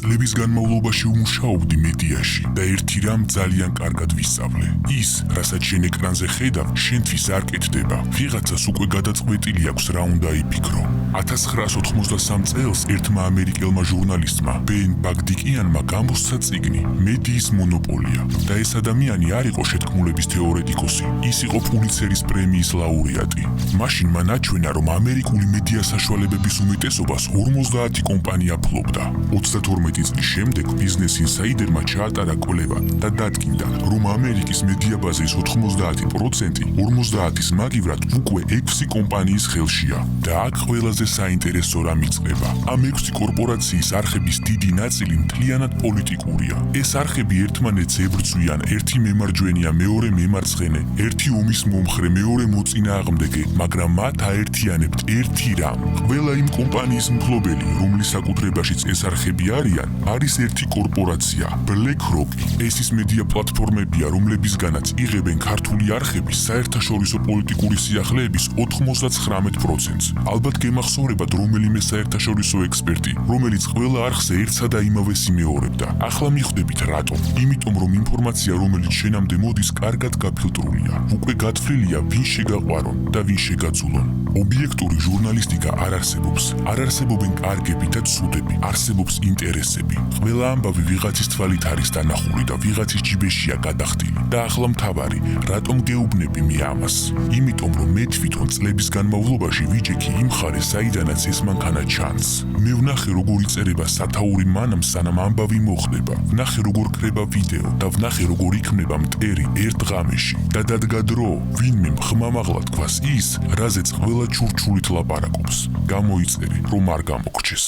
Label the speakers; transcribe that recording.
Speaker 1: წლების განმავლობაში ვმუშაობდი მედიაში და ერთი რამ ძალიან კარგად ვისწავლე. ის, რასაც შენ ეკრანზე ხედავ, შენთვის არ კეთდება. ვიღაცას უკვე გადაწყვეტილი აქვს რა უნდა იფიქრო. 1993 წელს ერთმა ამერიკელმა ჟურნალისტმა, ბენ ბაგდიკიანმა გამოსცა წიგნი „მედიის მონოპოლია“ და ეს ადამიანი არ იყო შეთქმულების თეორეტიკოსი, ის იყო პულიცერის პრემიის ლაურეატი. მაშინ მან აჩვენა, რომ ამერიკული მედია საშუალებების უმეტესობას 50 კომპანია ფლობდა. 32 წლის შემდეგ ბიზნეს ინსაიდერმა ჩაატარა კვლევა და დადგინდა, რომ ამერიკის მედია ბაზის 90%, 50-ის მაგივრად უკვე 6 კომპანიის ხელშია და აქ ყველაზე საინტერესო რამ იწყება. ამ 6 კორპორაციის არხების დიდი ნაწილი მთლიანად პოლიტიკურია. ეს არხები ერთმანეთს ებრძვიან, ერთი მემარჯვენეა, მეორე მემარცხენე, ერთი ომის მომხრე, მეორე მოწინააღმდეგე, მაგრამ მათ აერთიანებთ ერთი რამ. ყველა იმ კომპანიის მფლობელი, რომლის საკუთრებაშიც ეს არხები არიან, არის ერთი კორპორაცია, BlackRock. ეს ის მედია პლატფორმებია, რომლებისგანაც იღებენ ქართული არხების საერთაშორისო პოლიტიკური სიახლეების 99%-ს. ალბათ გემახსოვრებათ რომელიმე საერთაშორისო ექსპერტი, რომელიც ყველა არხზე ერთსა და იმავეს იმეორებდა. ახლა მიხვდებით რატომ? იმიტომ რომ ინფორმაცია, რომელიც შენამდე მოდის, კარგად გაფილტრულია. უკვე გათვლილია, ვინ შეგაყვარონ და ვინ შეგაძულონ. ობიექტური ჟურნალისტიკა არ არსებობს. არ არსებობენ კარგები და ცუდები, არსებობს ინტერესები. ყველა ამბავი ვიღაცის თვალით არის დანახული და ვიღაცის ჯიბეშია გადახდილი. და ახლა მთავარი, რატომ გეუბნები მე ამას? იმიტომ რომ მე თვითონ წლების განმავლობაში ვიჯექი იმ მხარეს, საიდანაც ეს მანქანა ჩანს. მე ვნახე როგორ იწერება სათაური მანამ სანამ ამბავი მოხდება. ვნახე როგორ კრება ვიდეო და ვნახე როგორ იქმნება მტერი ერთ ღამეში. და დადგა დრო, ვინმე ხმამაღლა თქვას ის, რაზეც ყველა ჩურჩულით ლაპარაკობს. გამოიწერე, რომ არ გამოგრჩეს.